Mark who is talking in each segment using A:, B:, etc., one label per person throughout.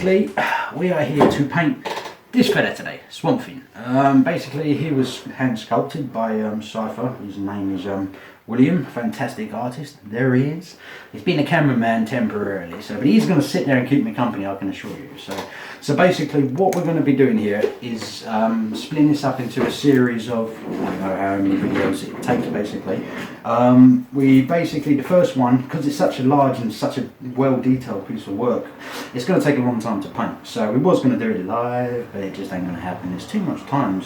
A: basically we are here to paint this fella today, Swampy. Basically he was hand sculpted by Cypher. His name is William, fantastic artist. There he is. He's been a cameraman temporarily, but he's going to sit there and keep me company, I can assure you. So basically what we're going to be doing here is splitting this up into a series of, I don't know how many videos it takes basically. The first one, because it's such a large and such a well detailed piece of work, it's going to take a long time to paint. So we was going to do it live, but it just ain't going to happen. It's too much time.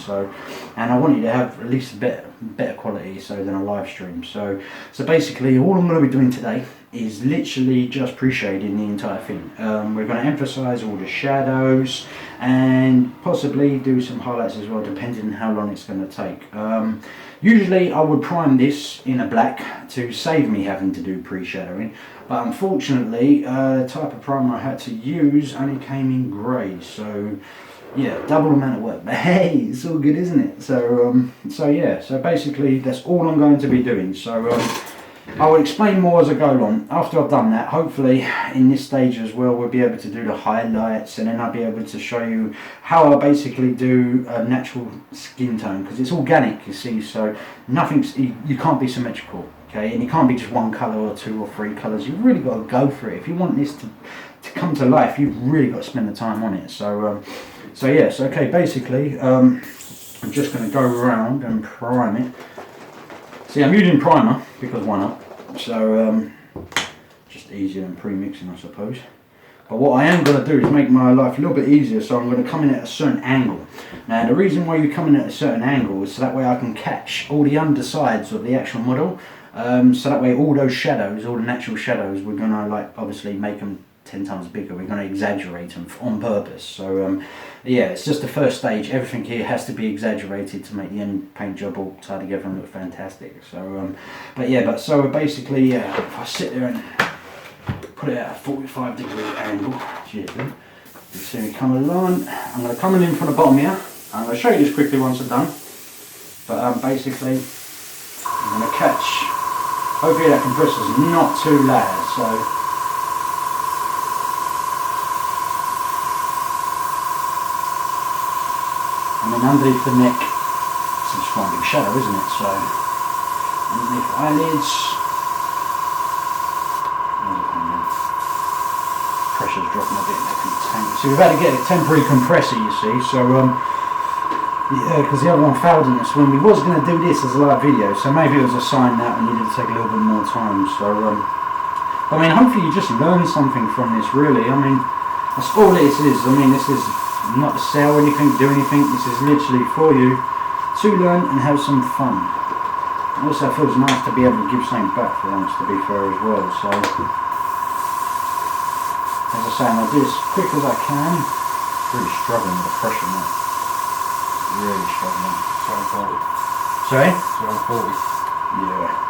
A: And I want you to have at least a better quality than a live stream. So basically all I'm going to be doing today is literally just pre-shading the entire thing. We're going to emphasize all the shadows and possibly do some highlights as well, depending on how long it's going to take. Usually I would prime this in a black to save me having to do pre-shadowing, but unfortunately the type of primer I had to use only came in grey, so yeah, double amount of work, but hey, it's all good, isn't it? So basically that's all I'm going to be doing. I will explain more as I go along. After I've done that, hopefully in this stage as well, we'll be able to do the highlights, and then I'll be able to show you how I basically do a natural skin tone, because it's organic, you see, so you can't be symmetrical, okay, and you can't be just one colour or two or three colours. You've really got to go for it. If you want this to come to life, you've really got to spend the time on it. Okay, basically I'm just going to go around and prime it. See, I'm using primer because why not? So just easier than pre-mixing, I suppose. But what I am going to do is make my life a little bit easier, so I'm going to come in at a certain angle. Now the reason why you come in at a certain angle is so that way I can catch all the undersides of the actual model. So that way all those shadows, all the natural shadows, we're going to obviously make them 10 times bigger. We're going to exaggerate them on purpose. So yeah, it's just the first stage. Everything here has to be exaggerated to make the end paint job all tied together and look fantastic. So basically, if I sit there and put it at a 45-degree angle, you see me come along. I'm going to come in from the bottom here. I'm going to show you this quickly once I'm done. But basically, I'm going to catch. Hopefully that compressor's not too loud. So. I mean, underneath the neck, it's just one big shadow, isn't it? So, underneath the eyelids, pressure's dropping a bit in the container. So we've had to get a temporary compressor, you see. So, yeah, because the other one failed in this when we was going to do this as a live video. So maybe it was a sign that we needed to take a little bit more time. So, I mean, hopefully you just learn something from this, really. I mean, that's all it is. I mean, this is not to sell anything, do anything. This is literally for you to learn and have some fun. It also feels nice to be able to give something back for once, to be fair as well. So as I say, I'll do as quick as I can. Really struggling with the pressure now. Really struggling. So I'm 40. Sorry? So I'm 40. Yeah.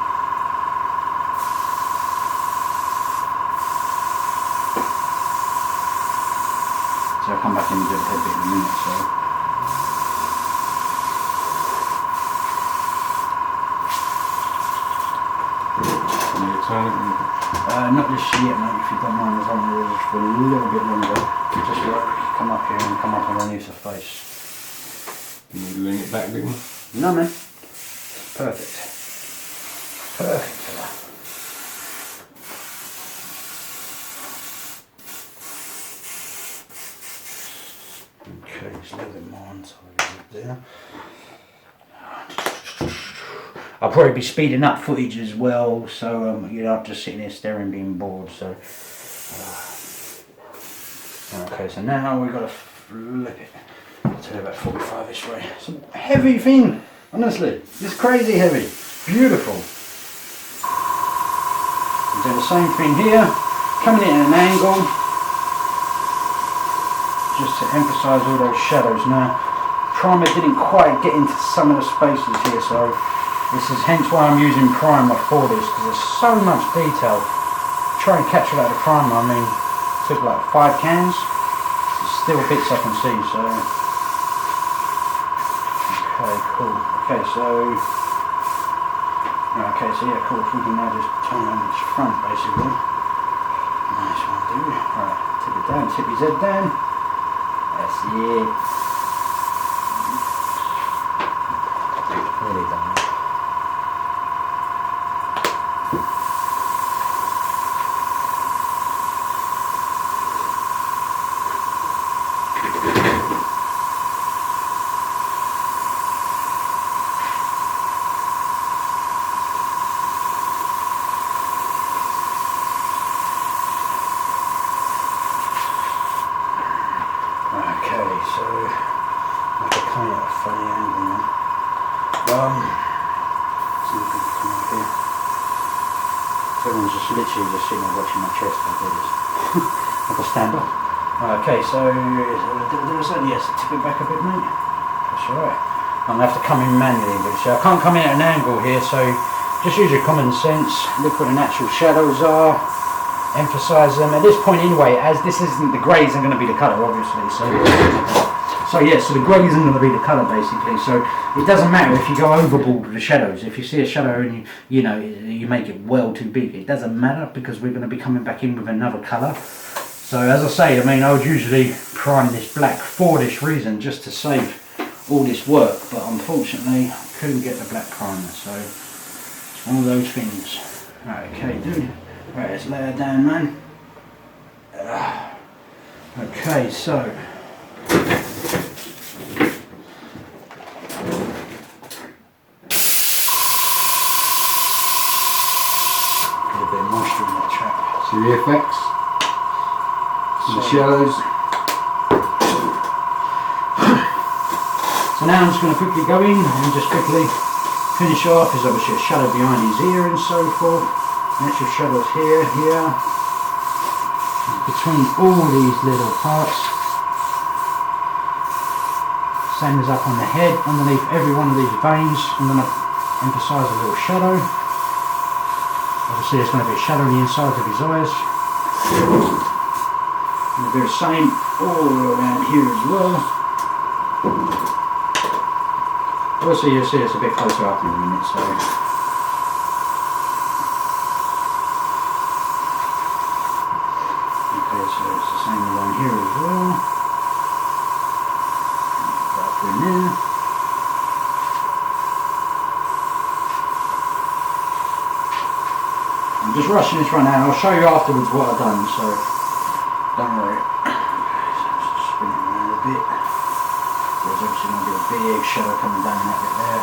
A: So I'll come back in and do the head bit in a minute. So.
B: Can you turn it?
A: Not just yet, mate, if you don't mind, as long as it's for a little bit longer. Just come up here and come up underneath the face.
B: Can you lean it back a bit more?
A: No, man. Perfect. Perfect for that. Okay, just a little bit more on top of it there. I'll probably be speeding up footage as well, so you're not just sitting there staring, being bored. So, okay, so now we've got to flip it to about 45 this way. It's a heavy thing, honestly. It's crazy heavy. Beautiful. I'm doing the same thing here, coming in at an angle, just to emphasise all those shadows. Now, primer didn't quite get into some of the spaces here, so this is hence why I'm using primer for this, because there's so much detail. Try and capture that with primer. I mean, it took like 5 cans. There's still bits I can see. So, okay, cool. Okay, so yeah, cool. If we can now just turn on this front, basically. Nice one, dude. Right. Tip it down, tip his head down. That's it. Really done. Okay, so I have to come at a funny angle now. See if we can come up here. So everyone's just literally just sitting there watching my chest. I do this. Like a stand up. Okay, so yes, tip it back a bit, mate. That's alright. I'm gonna have to come in manually, but so I can't come in at an angle here. So just use your common sense. Look where the natural shadows are. Emphasize them at this point anyway, as this isn't the grey isn't going to be the colour obviously, so the grey isn't going to be the colour basically, so it doesn't matter if you go overboard with the shadows. If you see a shadow and you make it well too big, it doesn't matter because we're going to be coming back in with another colour. So as I say, I mean, I would usually prime this black for this reason, just to save all this work, but unfortunately I couldn't get the black primer, so it's one of those things. Okay, dude. Right, let's lay her down, man. Okay, so get a bit of moisture in that track.
B: See the effects? See the shadows?
A: So now I'm just going to quickly go in and just quickly finish off. There's obviously a shadow behind his ear and so forth. Natural shadows here, between all these little parts. Same as up on the head, underneath every one of these veins. I'm going to emphasise a little shadow. Obviously there's going to be a shadow on the insides of his eyes. And the very same all around here as well. Also you'll see it's a bit closer up in a minute, so so it's the same along here as well. Up in there. I'm just rushing this right now. I'll show you afterwards what I've done, so don't worry. So just spin it around a bit. There's obviously going to be a big shadow coming down that bit there.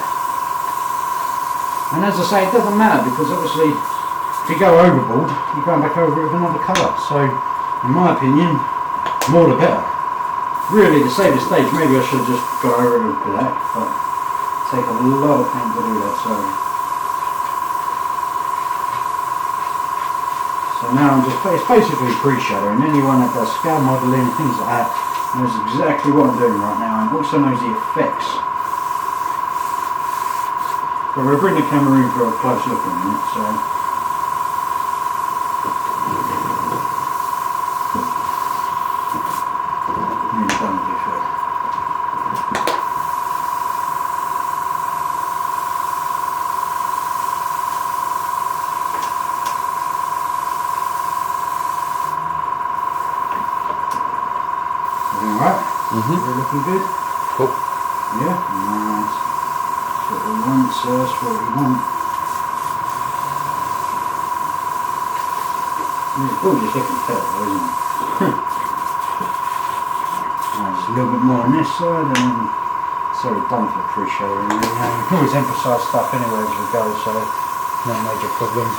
A: And as I say, it doesn't matter because obviously if you go overboard, you're going back over it with another colour. So in my opinion, more the better. Really, to save the stage, maybe I should have just got over it with black, but it takes a lot of paint to do that, so now I'm just, it's basically pre-shadowing. Anyone that does scale modelling, things like that, knows exactly what I'm doing right now, and also knows the effects. But we'll bring the camera in for a close look in a minute, so alright? We're looking good?
B: Cool.
A: Yeah? Nice. That's what we want, so that's what we want. It's gorgeous looking tail though, isn't it? Nice. A little bit more on this side and then so we're done for the pre-shadowing. You can always emphasise stuff anyway as we go, so no major problem.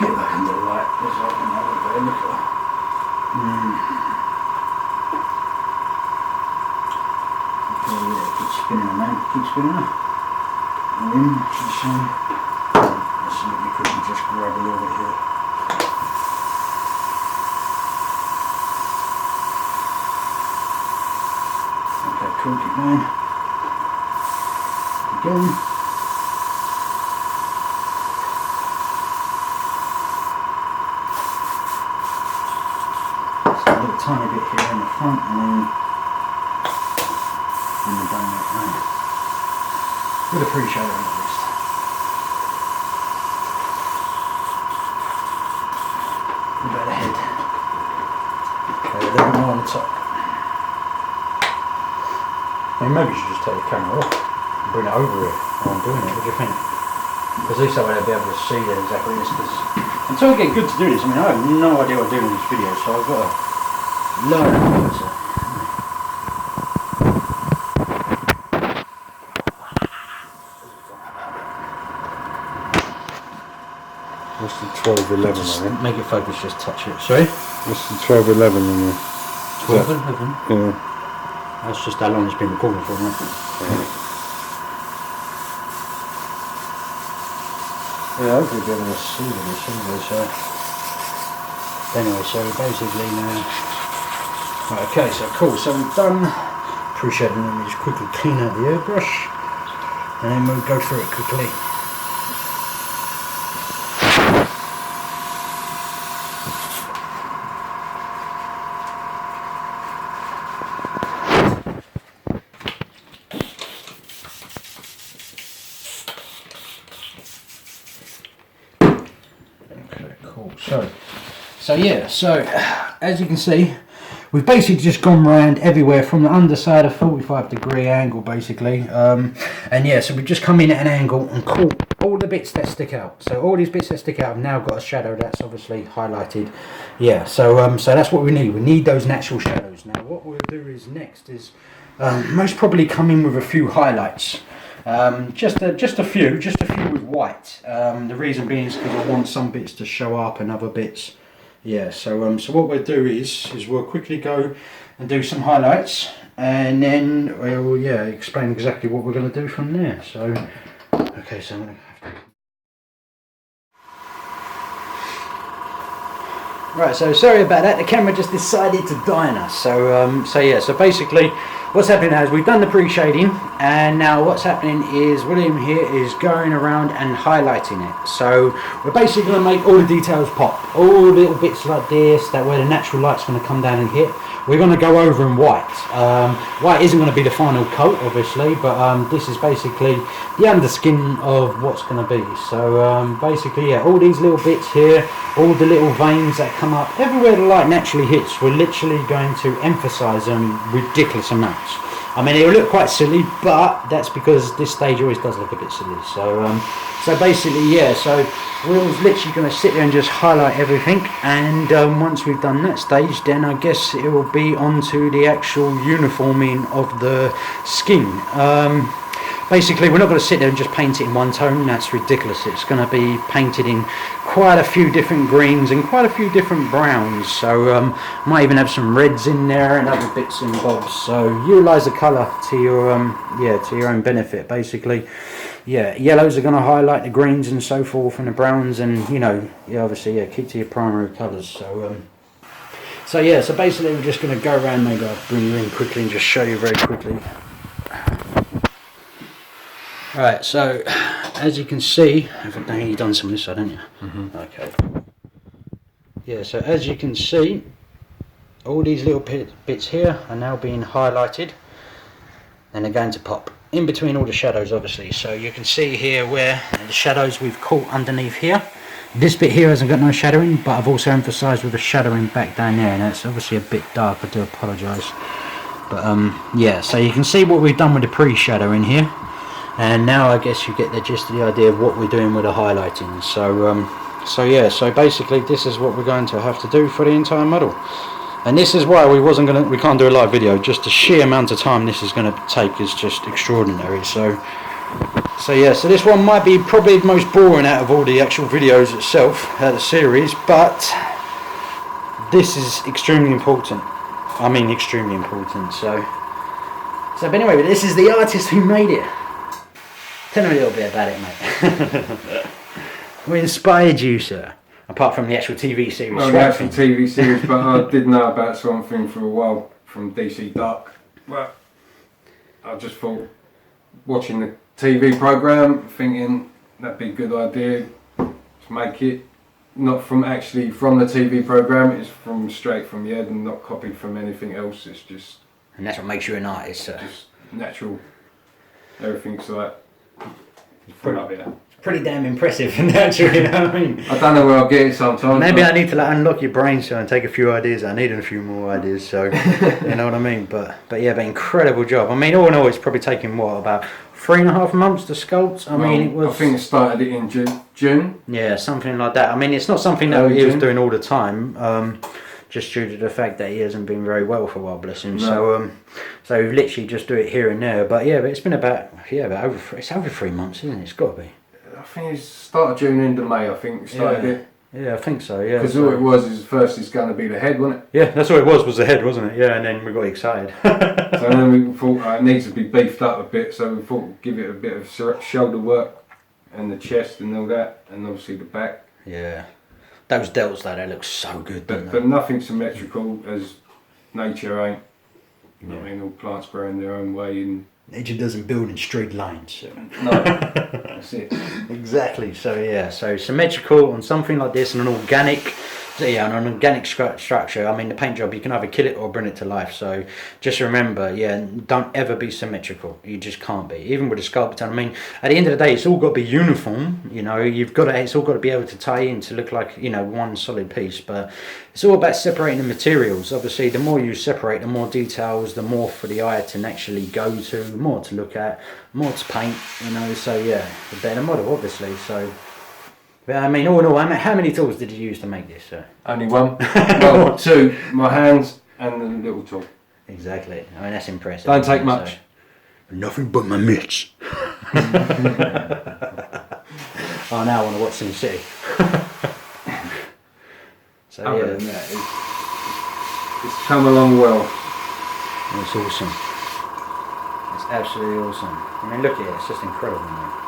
A: Get back under the light, there's like another better look at that. Okay, yeah, keep spinning her, man, keep spinning her. In, just let's see if we could just grab a little bit here. Okay, cool, keep going. Again. Tiny bit here in the front and then in the donut there. With a pre-shadow at least. the top. I mean, maybe you should just take the camera off and bring it over here while I'm doing it. What do you think? Because at least that way I'll be able to see that exactly this. Because until I get good to do this, I mean, I have no idea what I'm doing in this video, so I've got to learn how to.
B: What's the 1211
A: Just
B: on it?
A: make it focus, just touch it. Sorry?
B: What's the 1211 on there?
A: 12, 11?
B: Yeah.
A: That's just how long it's been recording for, right? Yeah, hopefully we'll be able to see this anyway, so... Anyway, so basically now... Right, okay, so cool, so we've done... Appreciate it, let me just quickly clean out the airbrush. And then we'll go through it quickly. So yeah, so as you can see, we've basically just gone round everywhere from the underside of 45-degree angle basically, and yeah, so we've just come in at an angle and caught all the bits that stick out. So all these bits that stick out have now got a shadow that's obviously highlighted. Yeah, so so that's what we need. We need those natural shadows. Now what we'll do is next is most probably come in with a few highlights. Just a few with white. The reason being is because I want some bits to show up and other bits. Yeah, so so what we'll do is we'll quickly go and do some highlights, and then we'll explain exactly what we're going to do from there. So okay, so I'm going to have to... Right, so sorry about that. The camera just decided to die on us. So so yeah, so basically what's happening now is we've done the pre-shading, and now what's happening is William here is going around and highlighting it. So we're basically going to make all the details pop, all the little bits like this, that where the natural light's going to come down and hit. We're going to go over in white. White isn't going to be the final coat obviously, but this is basically the underskin of what's going to be. So basically, yeah, all these little bits here, all the little veins that come up, everywhere the light naturally hits, we're literally going to emphasize them ridiculous amounts. I mean, it'll look quite silly, but that's because this stage always does look a bit silly. So so basically, yeah, so we're literally going to sit there and just highlight everything, and once we've done that stage, then I guess it will be onto the actual uniforming of the skin. Basically, we're not going to sit there and just paint it in one tone. That's ridiculous. It's going to be painted in quite a few different greens and quite a few different browns. So might even have some reds in there and other bits and bobs. So utilise the colour to your to your own benefit. Basically, yeah, yellows are going to highlight the greens and so forth, and the browns, and you know, obviously, yeah, keep to your primary colours. So so yeah, so basically, we're just going to go around. Maybe I'll bring you in quickly and just show you very quickly. Right, so as you can see, you've done some of this side, haven't you? Mm-hmm. Okay. Yeah, so as you can see, all these little bits here are now being highlighted, and they're going to pop in between all the shadows, obviously. So you can see here where the shadows we've caught underneath here. This bit here hasn't got no shadowing, but I've also emphasised with the shadowing back down there, and that's obviously a bit dark. I do apologise, but yeah. So you can see what we've done with the pre-shadow in here. And now I guess you get the gist of the idea of what we're doing with the highlighting. So so yeah, so basically this is what we're going to have to do for the entire model. And this is why we can't do a live video. Just the sheer amount of time this is going to take is just extraordinary. So yeah, so this one might be probably the most boring out of all the actual videos itself, out of the series, but this is extremely important. I mean extremely important. So but anyway, this is the artist who made it. Tell me a little bit about it, mate. What inspired you, sir? Apart from the actual TV series.
B: Well, the actual TV series, but I did know about Swamp Thing for a while from DC Dark. But I just thought, watching the TV programme, thinking that'd be a good idea to make it not from the TV programme. It's straight from the head and not copied from anything else. It's just.
A: And that's what makes you an artist, sir.
B: Just natural. Everything's like. Put up here.
A: pretty damn impressive. Naturally, you know what I mean?
B: I don't know where I'll get it sometimes.
A: Maybe I need to like unlock your brain so and take a few ideas. I need a few more ideas, so you know what I mean. But yeah, but incredible job. I mean, all in all, it's probably taken what, about 3.5 months to sculpt. I mean, it was.
B: I think it started it in June.
A: Yeah, something like that. I mean, it's not something that he was doing all the time. Just due to the fact that he hasn't been very well for a while, bless him. No. So we literally just do it here and there. But yeah, but it's been about over 3 months, isn't it? It's got to be.
B: I think it's start of June, end of May. I think we started it.
A: Yeah, I think so. Yeah.
B: Because all it was is first it's going to be the head, wasn't it?
A: Yeah, that's all it was the head, wasn't it? Yeah, and then we got excited.
B: So then we thought it needs to be beefed up a bit. So we thought we'd give it a bit of shoulder work and the chest and all that, and obviously the back.
A: Yeah. Those delts though, they look so good, don't they?
B: But nothing symmetrical as nature ain't. You know what I mean? All plants grow in their own way. And
A: nature doesn't build in straight lines. So.
B: No, that's it.
A: Exactly. So yeah, so symmetrical on something like this and an organic. So yeah, on an organic structure, I mean the paint job, you can either kill it or bring it to life. So just remember, yeah, don't ever be symmetrical. You just can't be. Even with a sculptor, I mean, at the end of the day, it's all got to be uniform. You know, it's all got to be able to tie in to look like, you know, one solid piece. But it's all about separating the materials. Obviously, the more you separate, the more details, the more for the eye to actually go to, the more to look at, more to paint. You know, so yeah, the better model, obviously. So. But I mean, all in all, how many tools did you use to make this, sir?
B: Only one. Well, two. My hands and the little tool.
A: Exactly. I mean, that's impressive.
B: Don't take much.
A: So. Nothing but my mitts. Oh, now I want to watch Sin City. So
B: other
A: yeah,
B: than that, it's come along well.
A: It's awesome. It's absolutely awesome. I mean, look at it. It's just incredible, man.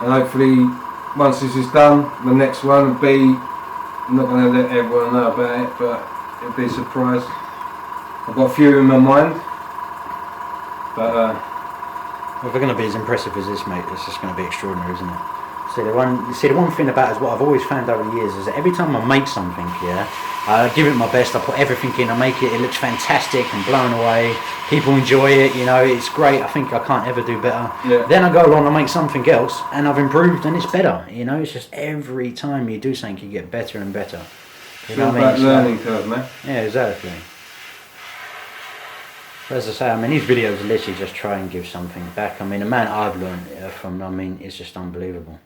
B: And hopefully, once this is done, the next one will be, I'm not going to let everyone know about it, but it'll be a surprise. I've got a few in my mind, but
A: well, if they're going to be as impressive as this, mate, it's just going to be extraordinary, isn't it? See, the one thing about it is what I've always found over the years is that every time I make something, yeah, I give it my best, I put everything in, I make it, it looks fantastic, I'm blown away, people enjoy it, you know, it's great, I think I can't ever do better.
B: Yeah.
A: Then I go along and make something else, and I've improved, and it's better, you know, it's just every time you do something, you get better and better. You know what I mean?
B: Learning curve, man.
A: Yeah, exactly. As I say, I mean, these videos are literally just try and give something back. I mean, the man I've learned from, I mean, it's just unbelievable.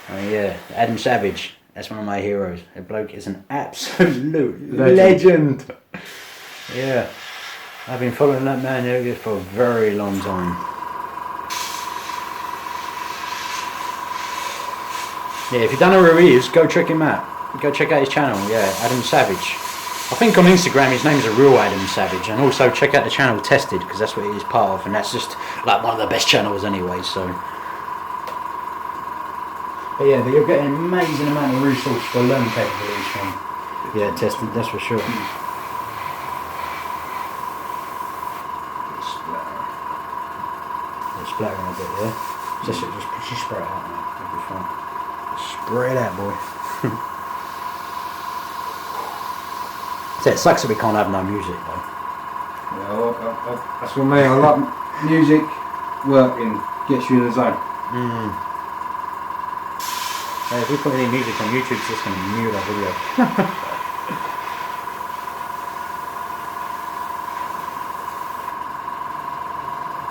A: I mean, yeah, Adam Savage, that's one of my heroes. The bloke is an absolute legend. Yeah, I've been following that man here for a very long time. Yeah, if you don't know who he is, go check him out. Go check out his channel, yeah, Adam Savage. I think on Instagram his name's a real Adam Savage, and also check out the channel Tested, because that's what he is part of, and that's just like one of the best channels anyway, so. But yeah, but you're getting an amazing amount of resource for learning capabilities from, yeah, Tested, that's for sure. It's splattering a bit, yeah? Just spray it out, mate, it'll be fine. Spray it out, boy. So it sucks that we can't have no music, though.
B: Yeah, that's what I mean, I like music, working, gets you in the zone.
A: If we put any music on YouTube, it's just going to mute our video.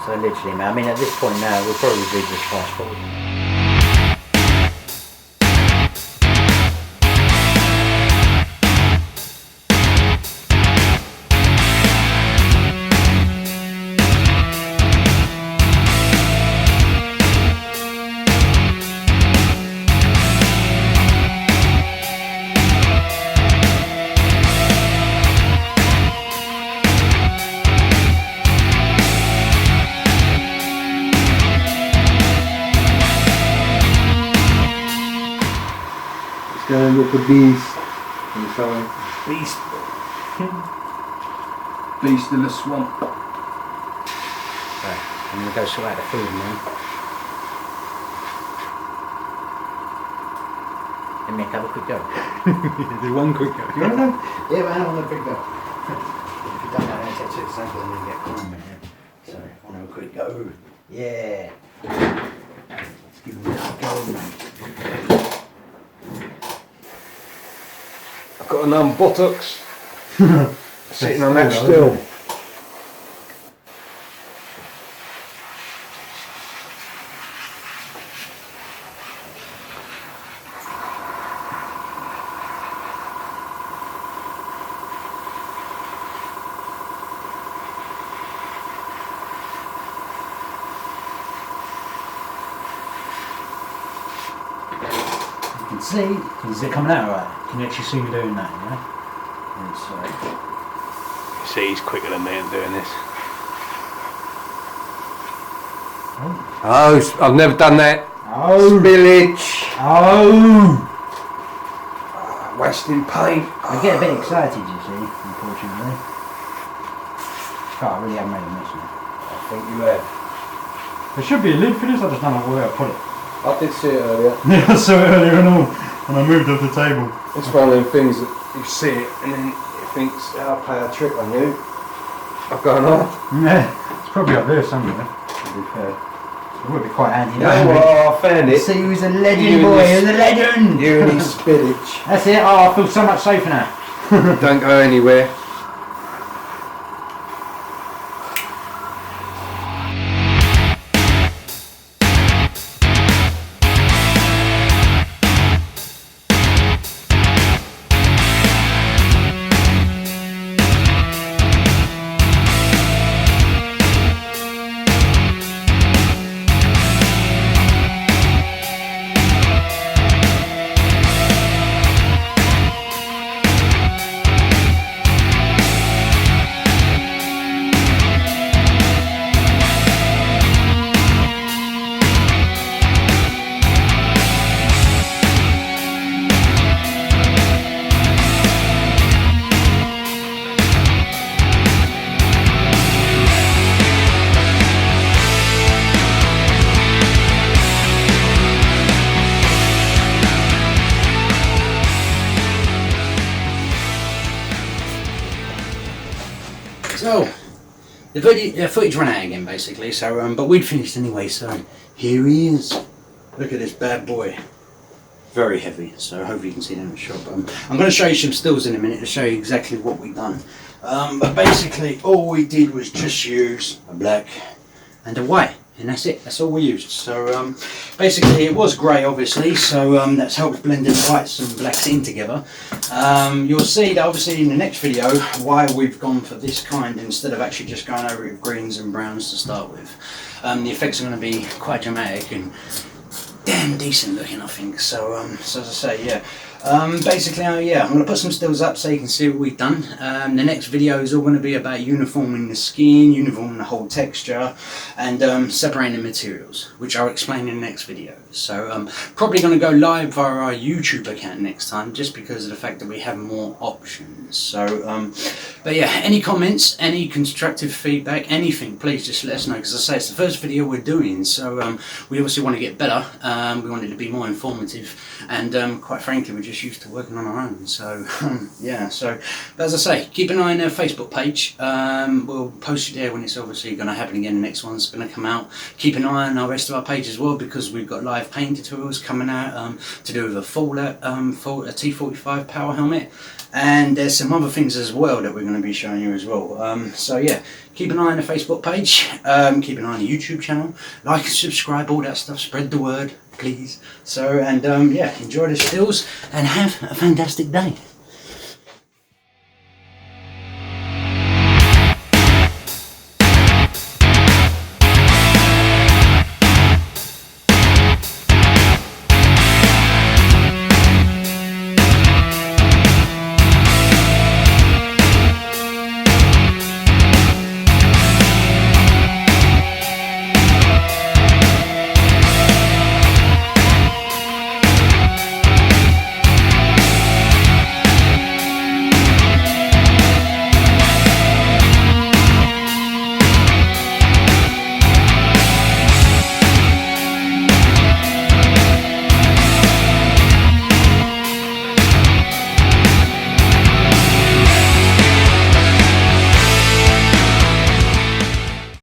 A: So literally, man, I mean at this point now, we'll probably do just fast forward.
B: Going with the beast. And so
A: Beast.
B: beast in the swamp.
A: Right, I'm going to go sort out the food now. Can Nick have a quick go?
B: Do one quick go.
A: You want to know? Yeah, man, I want a quick go. If you don't know how to touch it, it's something then you get crime in here. So, I want to have a quick go. Yeah. Let's give him a go, mate.
B: I've got a numb buttocks. Sitting on that still.
A: You can see, is it coming out right? Can you actually see me doing that, yeah? And so,
B: See, he's quicker than me at doing this.
A: oh,
B: I've never done that.
A: oh,
B: Spillage.
A: oh!
B: Wasting paint.
A: I get a bit excited, you see, unfortunately. God, I really have made a mess now.
B: I think you have.
A: There should be a lid for this, I just don't know where I put it.
B: I did see it earlier.
A: Yeah, I saw it earlier and all, and I moved off the table.
B: It's one of them things that you see it and then it thinks, I'll play a trick on you. I've gone on.
A: Yeah, it's probably up there somewhere, to be fair. It would be quite handy.
B: I found it.
A: See, he was a legend,
B: You
A: boy,
B: and
A: he was a legend!
B: You and his spillage.
A: That's it, oh, I feel so much safer now.
B: Don't go anywhere.
A: So, the footage ran out again basically, so but we'd finished anyway, so here he is. Look at this bad boy. Very heavy, so hopefully you can see that in the shop. I'm going to show you some stills in a minute to show you exactly what we've done. But basically all we did was just use a black and a white, and that's it, that's all we used. So basically it was grey obviously, so that's helped blend the whites and blacks in together. You'll see that obviously in the next video why we've gone for this kind instead of actually just going over it with greens and browns to start with. The effects are going to be quite dramatic and damn decent looking, I think. So as I say, yeah. Basically, yeah, I'm going to put some stills up so you can see what we've done. The next video is all going to be about uniforming the skin, uniforming the whole texture, and separating the materials, which I'll explain in the next video. So probably going to go live via our YouTube account next time, just because of the fact that we have more options. So, but yeah, any comments, any constructive feedback, anything, please just let us know, because I say it's the first video we're doing, so we obviously want to get better. We want it to be more informative, and quite frankly, we're just used to working on our own. So yeah, so but as I say, keep an eye on our Facebook page. We'll post it there when it's obviously going to happen again. The next one's going to come out. Keep an eye on our rest of our page as well, because we've got live paint tutorials coming out to do with a Fallout a T45 power helmet, and there's some other things as well that we're going to be showing you as well. So yeah, keep an eye on the Facebook page, keep an eye on the YouTube channel, like and subscribe, all that stuff, spread the word please. So, and yeah, enjoy the stills and have a fantastic day.